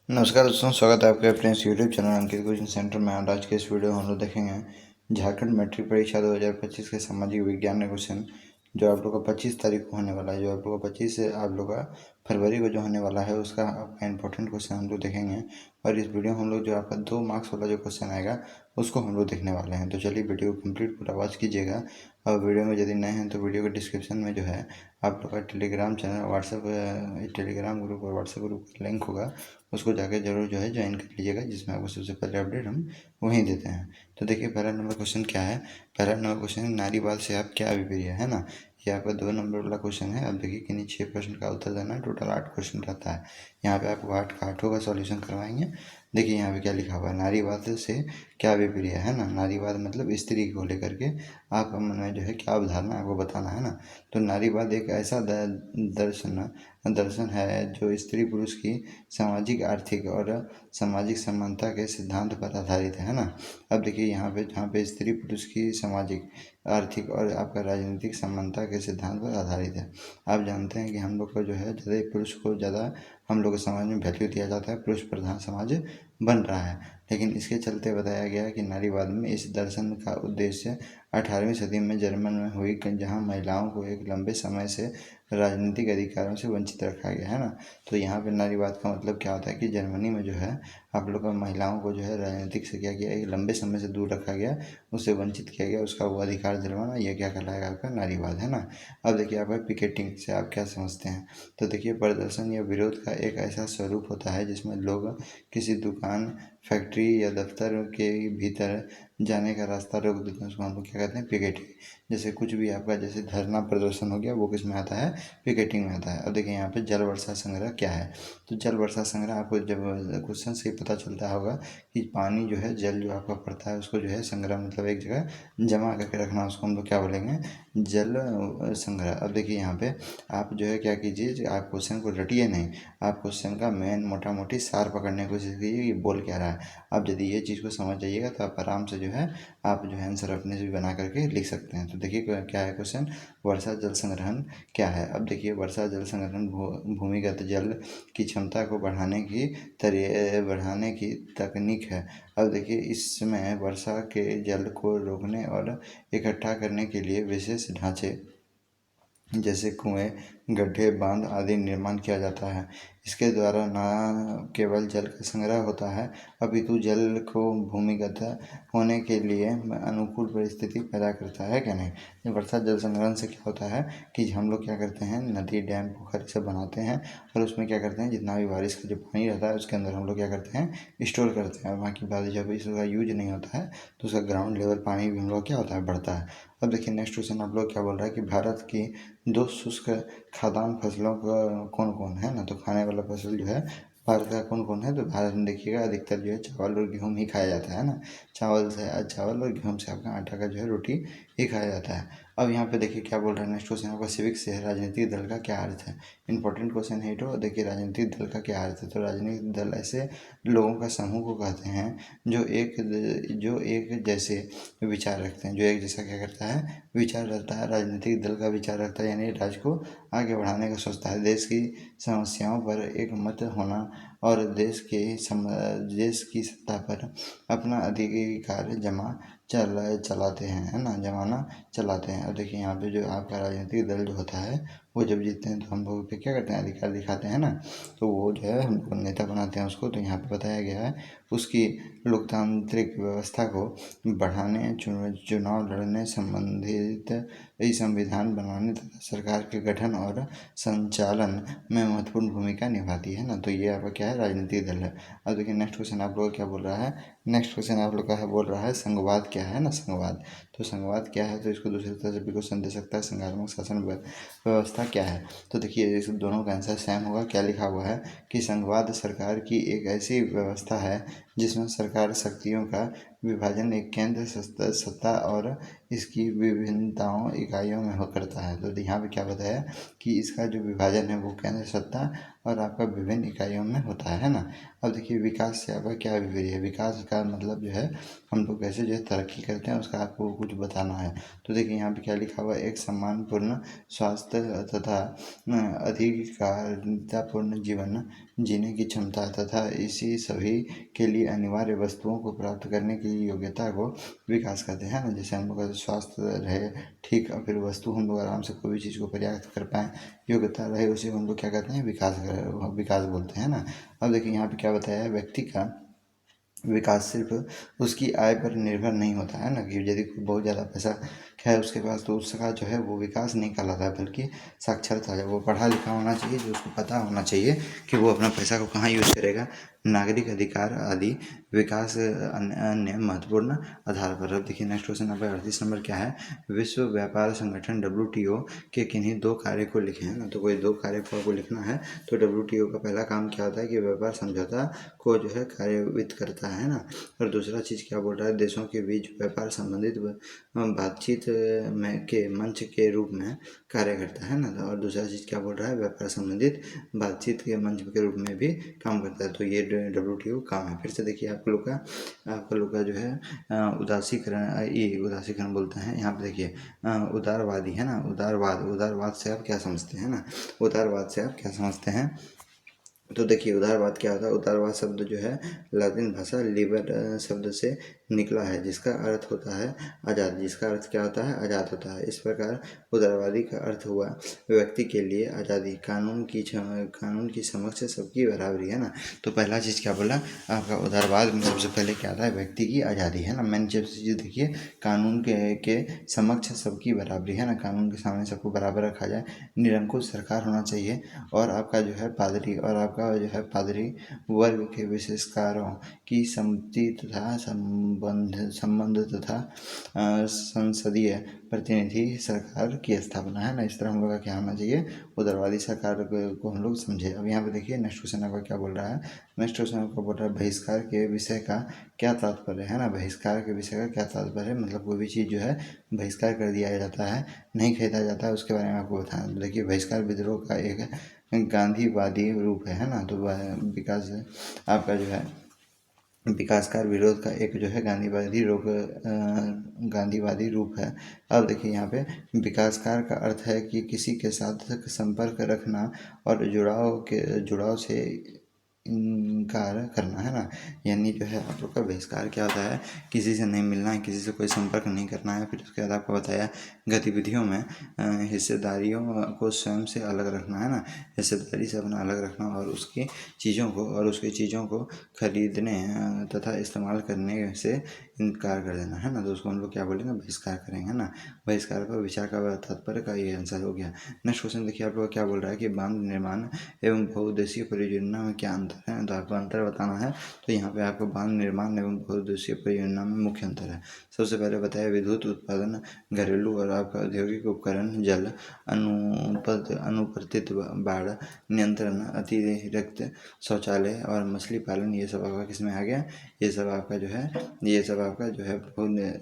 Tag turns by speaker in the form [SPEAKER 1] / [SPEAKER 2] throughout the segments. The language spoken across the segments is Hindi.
[SPEAKER 1] नमस्कार दोस्तों, स्वागत है आपके अपने इस यूट्यूब चैनल अंकित कोचिंग सेंटर में। आज के इस वीडियो में हम लोग देखेंगे झारखंड मैट्रिक परीक्षा 2025 के सामाजिक विज्ञान का क्वेश्चन जो आप लोग का 25 तारीख को होने वाला है। जो आप लोग का 25 से आप लोग का फरवरी को जो होने वाला है उसका आपका इंपॉर्टेंट क्वेश्चन हम लोग देखेंगे। और इस वीडियो में हम लोग जो आपका 2 मार्क्स वाला जो क्वेश्चन आएगा उसको हम लोग देखने वाले हैं। तो चलिए वीडियो को कंप्लीट पूरा वॉच कीजिएगा। और वीडियो में यदि नए हैं तो वीडियो के डिस्क्रिप्शन में जो है आप लोग का Telegram channel, WhatsApp Telegram group और व्हाट्सएप ग्रुप का लिंक होगा, उसको जाकर जरूर जो है ज्वाइन कर लीजिएगा, जिसमें आपको सबसे पहले अपडेट हम वहीं देते हैं। तो देखिए पहला नंबर क्वेश्चन क्या है। पहला नंबर क्वेश्चन है नारीवाद से आप क्या अभिप्राय है ना। ये आपका 2 नंबर वाला क्वेश्चन है। अब देखिए कि 6 प्रश्न का उत्तर देना है। टोटल 8 क्वेश्चन रहता है। यहाँ पे आपको 8 का 8 का सॉल्यूशन करवाएंगे। देखिए यहाँ पे क्या लिखा हुआ है, नारीवाद से क्या अभिप्राय है ना। नारीवाद मतलब स्त्री को लेकर के आपका मन में जो है क्या अवधारणा आपको बताना है ना। तो नारीवाद एक ऐसा दर्शन दर्शन है जो स्त्री पुरुष की सामाजिक, आर्थिक और सामाजिक समानता के सिद्धांत पर आधारित है ना। अब देखिए यहाँ पे जहाँ पे स्त्री पुरुष की सामाजिक, आर्थिक और आपका राजनीतिक समानता के सिद्धांत पर आधारित है। आप जानते हैं कि हम लोग को जो है ज़्यादा पुरुष को ज़्यादा हम लोग के समाज में वैल्यू दिया जाता है, पुरुष प्रधान समाज बन रहा है। लेकिन इसके चलते बताया गया है कि नारीवाद में इस दर्शन का उद्देश्य 18वीं सदी में जर्मन में हुई, जहाँ महिलाओं को एक लंबे समय से राजनीतिक अधिकारों से वंचित रखा गया है ना। तो यहाँ पे नारीवाद का मतलब क्या होता है कि जर्मनी में जो है आप लोग का महिलाओं को जो है राजनीतिक से क्या किया, एक लंबे समय से दूर रखा गया, उससे वंचित किया गया, उसका वो अधिकार दिलवाना, यह क्या कहलाएगा आपका नारीवाद है ना। अब देखिए आपका पिकेटिंग से आप क्या समझते हैं। तो देखिए प्रदर्शन या विरोध का एक ऐसा स्वरूप होता है जिसमें लोग किसी दुकान, फैक्ट्री या दफ्तर के भीतर जाने का रास्ता रोक देते हैं, उसको हम लोग क्या कहते हैं, पिकेटिंग। जैसे कुछ भी आपका जैसे धरना प्रदर्शन हो गया, वो किस में आता है, पिकेटिंग में आता है। अब देखिए यहाँ पे जल वर्षा संग्रह क्या है। तो जल वर्षा संग्रह आपको जब क्वेश्चन से ही पता चलता होगा कि पानी जो है, जल जो आपका पड़ता है उसको जो है संग्रह मतलब एक जगह जमा करके रखना, उसको हम लोग क्या बोलेंगे, जल संग्रह। अब देखिए यहाँ पे आप जो है क्या कीजिए, आप क्वेश्चन को रटिए नहीं, आप क्वेश्चन का मेन मोटा मोटी सार पकड़ने की कोशिश कीजिए ये बोल क्या रहा है। आप यदि ये चीज़ को समझ जाइएगा तो आप आराम से जो है आप जो है आंसर अपने से भी बना करके लिख सकते हैं। तो देखिए क्या है क्वेश्चन, वर्षा जल संग्रहण क्या है। अब देखिए वर्षा जल संग्रहण भूमिगत जल की क्षमता को बढ़ाने की तकनीक है। अब देखिए इसमें वर्षा के जल को रोकने और इकट्ठा करने के लिए विशेष ढांचे जैसे कुएं, गड्ढे, बांध आदि निर्माण किया जाता है। इसके द्वारा न केवल जल का संग्रह होता है अपितु जल को भूमिगत होने के लिए अनुकूल परिस्थिति पैदा करता है क्या नहीं। वर्षा जल संग्रहण से क्या होता है कि हम लोग क्या करते हैं, नदी, डैम, पोखर सब बनाते हैं और उसमें क्या करते हैं, जितना भी बारिश का जो पानी रहता है उसके अंदर हम लोग क्या करते हैं, स्टोर करते हैं। और बाकी बाद जब इसका यूज नहीं होता है तो उसका ग्राउंड लेवल पानी भी हम लोग क्या होता है, बढ़ता है। अब देखिए नेक्स्ट क्वेश्चन आप लोग क्या बोल रहा है कि भारत की 2 शुष्क खाद्यान्न फसलों का कौन कौन है ना। तो खाने वाला फसल जो है भारत का कौन कौन है। तो भारत में देखिएगा अधिकतर जो है चावल और गेहूँ ही खाया जाता है ना। चावल और गेहूँ से आपका आटा का जो है रोटी ही खाया जाता है। अब यहाँ पे देखिए क्या बोल रहा है नेक्स्ट क्वेश्चन आपका, सिविक से है, राजनीतिक दल का क्या अर्थ है। इंपॉर्टेंट क्वेश्चन है। तो देखिए राजनीतिक दल का क्या अर्थ है। तो राजनीतिक दल ऐसे लोगों का समूह को कहते हैं जो एक जैसे विचार रखते हैं, जो एक जैसा क्या करता है, विचार रखता है। राजनीतिक दल का विचार रखता है यानी राज्य को आगे बढ़ाने का सोचता है। देश की समस्याओं पर एक मत होना और देश की सत्ता पर अपना अधिकार चलाते हैं है ना, जमाना चलाते हैं। अब देखिए यहाँ पे जो आपका राजनीतिक दल जो होता है वो जब जीतते हैं तो हम लोग पे क्या करते हैं, अधिकार दिखाते हैं ना। तो वो जो है हम लोग नेता बनाते हैं उसको। तो यहाँ पे बताया गया है उसकी लोकतांत्रिक व्यवस्था को बढ़ाने, चुनाव लड़ने संबंधित संविधान बनाने तथा सरकार के गठन और संचालन में महत्वपूर्ण भूमिका निभाती है ना। तो ये आपका क्या है, राजनीतिक दल है। अब देखिए नेक्स्ट क्वेश्चन आप लोग क्या बोल रहा है। नेक्स्ट क्वेश्चन आप लोग का है, बोल रहा है संघवाद क्या है ना, संघवाद। तो संघवाद क्या है, तो इसको दूसरी तरह से भी क्वेश्चन दे सकता है, संघात्मक शासन व्यवस्था क्या है। तो देखिए इस दोनों का आंसर सेम होगा। क्या लिखा हुआ है कि संघवाद सरकार की एक ऐसी व्यवस्था है जिसमें सरकार शक्तियों का विभाजन एक केंद्र सत्ता और इसकी विभिन्नताओं इकाइयों में हो करता है। तो यहाँ पे क्या बताया कि इसका जो विभाजन है वो केंद्र सत्ता और आपका विभिन्न इकाइयों में होता है ना। अब देखिए विकास से आपका क्या अभिप्राय है। विकास का मतलब जो है हम लोग कैसे जो है तरक्की करते हैं उसका आपको कुछ बताना है। तो देखिए यहाँ पे क्या लिखा हुआ है, एक सम्मानपूर्ण स्वास्थ्य तथा अधिकारितापूर्ण जीवन जीने की क्षमता तथा इसी सभी के लिए अनिवार्य वस्तुओं को प्राप्त करने की योग्यता को विकास कहते हैं ना। जैसे हम लोग का स्वास्थ्य रहे ठीक और फिर वस्तु हम लोग आराम से कोई भी चीज़ को पर्याप्त कर पाएँ, योग्यता रहे, उसे हम लोग क्या कहते हैं, विकास बोलते हैं ना। अब देखिए यहाँ पे क्या बताया है, व्यक्ति का विकास सिर्फ उसकी आय पर निर्भर नहीं होता है ना, कि यदि कोई बहुत ज़्यादा पैसा है उसके पास तो उसका जो है वो विकास नहीं कहलाता है, बल्कि साक्षरता है, वो पढ़ा लिखा होना चाहिए, जो उसको पता होना चाहिए कि वो अपना पैसा को कहाँ यूज करेगा। नागरिक अधिकार आदि विकास अन्य महत्वपूर्ण आधार पर। अब देखिए नेक्स्ट क्वेश्चन नंबर 38 नंबर क्या है, विश्व व्यापार संगठन WTO के किन्हीं दो कार्य को लिखें है ना। तो कोई दो कार्य को आपको लिखना है। तो WTO का पहला काम क्या होता है कि व्यापार समझौता को जो है कार्यान्वित करता है ना। और दूसरा चीज़ क्या बोल रहा है, देशों के बीच व्यापार संबंधित बातचीत में के मंच के रूप में कार्य करता है ना। और दूसरा चीज़ क्या बोल रहा है, व्यापार संबंधित बातचीत के मंच के रूप में भी काम करता है। तो ये WTO काम है। फिर से देखिए आप लोग का जो है उदासीकरण बोलते हैं यहाँ पे। देखिए उदारवादी है ना, उदारवाद से आप क्या समझते हैं ना, उदारवाद से आप क्या समझते हैं। तो देखिए उदारवाद क्या होता है, उदारवाद शब्द जो है लातिन भाषा लिबर शब्द से निकला है, जिसका अर्थ होता है आज़ाद। जिसका अर्थ क्या होता है, आज़ाद होता है। इस प्रकार उदारवादी का अर्थ हुआ व्यक्ति के लिए आज़ादी, कानून की समक्ष सबकी बराबरी है ना। तो पहला चीज़ क्या बोला आपका, उदारवाद में सबसे पहले क्या आता है, व्यक्ति की आज़ादी है ना। मैंने जब चीज़ देखिए कानून के समक्ष सबकी बराबरी है ना, कानून के सामने सबको बराबर रखा जाए, निरंकुश सरकार होना चाहिए, और आपका जो है पादरी और आपका जो है पादरी वर्ग के विशेषकारों की सम्मति तथा संबंध तथा संसदीय प्रतिनिधि सरकार की स्थापना है ना। इस तरह हम लोग का क्या होना चाहिए, उदारवादी सरकार को हम लोग समझे। अब यहाँ पे देखिए नेक्स्ट क्वेश्चन आपका क्या बोल रहा है, नेक्स्ट क्वेश्चन आपको बोल रहा है बहिष्कार के विषय का क्या तात्पर्य है ना। बहिष्कार के विषय का क्या तात्पर्य है, मतलब कोई भी चीज़ जो है बहिष्कार कर दिया जाता है, नहीं खरीदा जाता है, उसके बारे में आपको बताना। देखिए बहिष्कार विद्रोह का एक गांधीवादी रूप है ना। तो विकास आपका जो है विकासकार विरोध का एक जो है गांधीवादी रूप है। अब देखिए यहाँ पे विकासकार का अर्थ है कि किसी के साथ संपर्क रखना और जुड़ाव से इनकार करना है ना। यानी जो है आप लोग का बहिष्कार क्या होता है, किसी से नहीं मिलना है, किसी से कोई संपर्क नहीं करना है। फिर उसके बाद आपको बताया गतिविधियों में हिस्सेदारियों को स्वयं से अलग रखना है ना, हिस्सेदारी से अपना अलग रखना, और उसकी चीज़ों को खरीदने तथा इस्तेमाल करने से इनकार कर देना है ना। तो उसको हम लोग क्या बोलेंगे, बहिष्कार करेंगे ना। बहिष्कार पर विचार का तात्पर्य का ये आंसर हो गया। नेक्स्ट क्वेश्चन देखिए आप लोग क्या बोल रहा है कि बांध निर्माण एवं बहुउद्देशीय परियोजना में क्या अंतर है। तो आपको अंतर बताना है। तो यहाँ पे आपको बांध निर्माण एवं बहुउद्देशीय परियोजना में मुख्य अंतर है। सबसे पहले बताया विद्युत उत्पादन, घरेलू और आपका औद्योगिक उपकरण, जल अनुपर्तित बाढ़ नियंत्रण, अतिरिक्त शौचालय और मछली पालन, ये सब आपका किस में आ गया, ये सब आपका जो है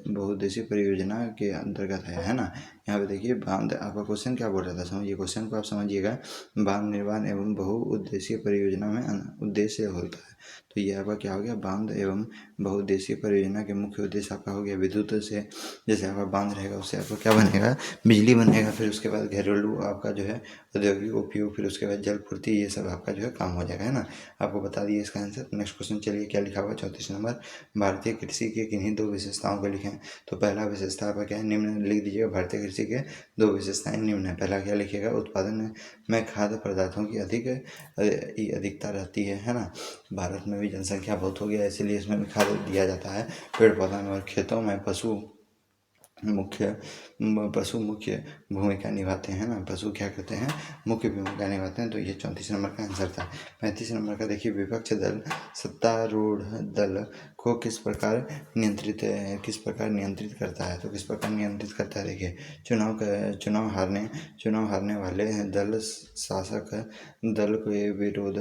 [SPEAKER 1] बहुउद्देशीय परियोजना के अंतर्गत है ना। यहाँ पे देखिए बांध आपका क्वेश्चन क्या बोल रहा था, समझिए क्वेश्चन को आप समझिएगा। बांध निर्माण एवं बहुउद्देशीय परियोजना में उद्देश्य होता है। तो ये आपका क्या हो गया, बांध एवं बहुउद्देशीय परियोजना के मुख्य उद्देश्य आपका हो गया विद्युत से, जैसे आपका बांध रहेगा उससे आपको क्या बनेगा, बिजली बनेगा। फिर उसके बाद घरेलू आपका जो है औद्योगिक उपयोग, फिर उसके बाद जल पूर्ति, ये सब आपका जो है काम हो जाएगा है ना। आपको बता दिए इसका आंसर। नेक्स्ट क्वेश्चन चलिए क्या लिखा हुआ 34 नंबर, भारतीय कृषि के किन्हीं दो विशेषताओं को लिखें। तो पहला विशेषता आपका क्या है, निम्न लिख दीजिएगा। भारतीय कृषि के दो विशेषताएं निम्न है। पहला क्या लिखिएगा, उत्पादन में खाद्य पदार्थों की अधिकता रहती है ना। भारत में भी जनसंख्या बहुत हो गया है, इसलिए इसमें भी खाद दिया जाता है। पेड़ पौधा में और खेतों में पशु मुख्य पशु मुख्य भूमिका निभाते हैं ना, पशु क्या करते हैं, मुख्य भूमिका निभाते हैं। तो ये 34 नंबर का आंसर था। 35 नंबर का देखिए, विपक्ष दल सत्तारूढ़ दल को किस प्रकार नियंत्रित करता है। तो किस प्रकार नियंत्रित करता है, देखिए, चुनाव हारने वाले दल शासक दल के विरोध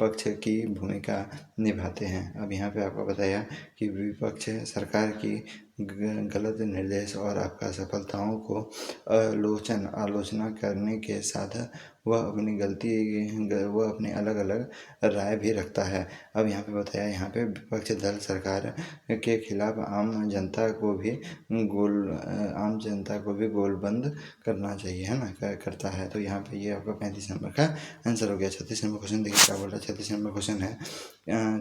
[SPEAKER 1] पक्ष की भूमिका निभाते हैं। अब यहाँ पे आपको बताया कि विपक्ष सरकार की गलत निर्देश और आपका सफलताओं को आलोचना करने के साथ वह अपनी अलग अलग राय भी रखता है। अब यहाँ पे बताया, यहाँ पे विपक्ष दल सरकार के खिलाफ आम जनता को भी गोलबंद करना चाहिए, है ना, करता है। तो यहाँ पे ये आपका 35 नंबर का आंसर हो गया। 36 नंबर क्वेश्चन देखिए क्या बोल रहा है। 36 नंबर क्वेश्चन है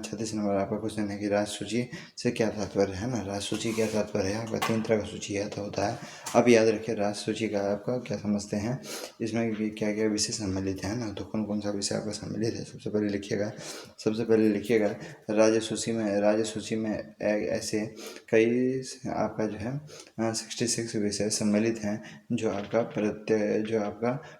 [SPEAKER 1] 36 नंबर आपका क्वेश्चन है कि राज सूची से क्या तात्पर्य है ना। राज सूची क्या तात्पर्य है, आपका 3 तरह का सूची होता है। अब याद रखिए, राज सूची का आपका क्या समझते हैं, इसमें क्या क्या विषय सम्मिलित है ना। तो कौन कौन सा विषय आपका सम्मिलित है, सबसे पहले लिखिएगा राज्य सूची में ऐसे कई आपका जो है 66 विषय सम्मिलित हैं जो आपका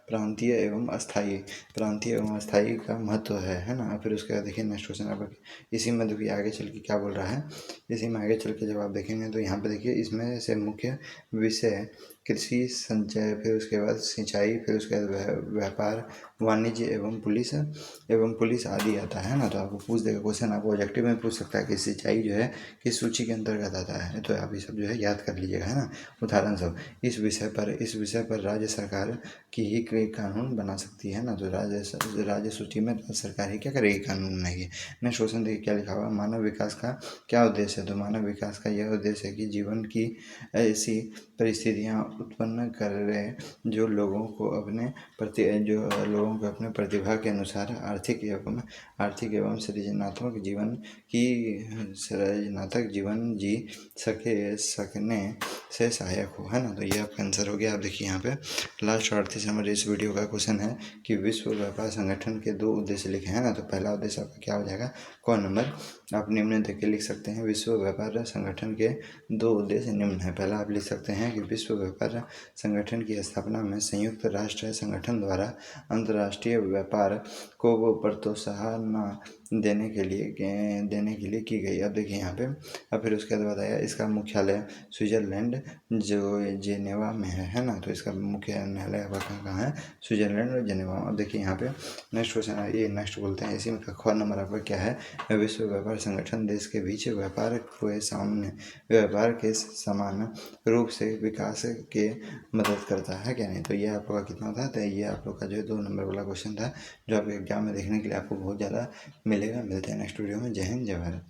[SPEAKER 1] प्रांतीय एवं अस्थायी का महत्व है ना। फिर उसके बाद देखिए नेक्स्ट क्वेश्चन आपका इसी में देखिए आगे चल के क्या बोल रहा है। इसी में आगे चल के जब आप देखेंगे तो यहाँ पे देखिए, इसमें से मुख्य विषय कृषि, संचय, फिर उसके बाद सिंचाई, फिर उसके बाद व्यापार, वाणिज्य एवं पुलिस आदि आता है ना। तो आपको पूछ देगा क्वेश्चन, आपको ऑब्जेक्टिव में पूछ सकता है कि सिंचाई जो है किस सूची के अंतर्गत आता है। तो आप ये सब जो है याद कर लीजिएगा, है ना। उदाहरण सब इस विषय पर राज्य सरकार की ही कोई कानून बना सकती है ना। तो राज्य सूची में सरकार ही क्या करेगी, कानून बनाएगी। नेक्स्ट क्वेश्चन देखिए क्या लिखा हुआ, मानव विकास का क्या उद्देश्य है। तो मानव विकास का यह उद्देश्य है कि जीवन की ऐसी परिस्थितियाँ उत्पन्न करे जो लोगों को अपने प्रतिभा के अनुसार आर्थिक एवं सृजनात्मक जीवन जी सकने से सहायक हो, है ना। तो ये आपका आंसर हो गया। आप देखिए यहाँ पे लास्ट 38 नंबर इस वीडियो का क्वेश्चन है कि विश्व व्यापार संगठन के 2 उद्देश्य लिखे हैं ना। तो पहला उद्देश्य आपका क्या हो जाएगा, कौन नंबर, आप निम्न देख के लिख सकते हैं। विश्व व्यापार संगठन के 2 उद्देश्य निम्न है। पहला आप लिख सकते हैं कि विश्व व्यापार संगठन की स्थापना में संयुक्त राष्ट्र संगठन द्वारा अंतर्राष्ट्रीय व्यापार को प्रोत्साहन देने के लिए की गई। अब देखिए यहाँ पे, अब फिर उसके बाद बताया इसका मुख्यालय स्विट्जरलैंड जो जेनेवा में है ना। तो इसका मुख्य न्यायालय आपका कहाँ है, स्विट्जरलैंड और जेनेवा। अब देखिए यहाँ पे नेक्स्ट क्वेश्चन, ये नेक्स्ट बोलते हैं, इसी में ख नंबर आपका क्या है, विश्व व्यापार संगठन देश के बीच व्यापार के समान रूप से विकास के मदद करता है क्या नहीं। तो ये आप लोग का कितना था, तो ये आप लोग का जो है 2 नंबर वाला क्वेश्चन था जो आपके एग्जाम में देखने के लिए आपको बहुत ज़्यादा मिलेगा। मिलते हैं नेक्स्ट वीडियो में। जय हिंद, जय भारत।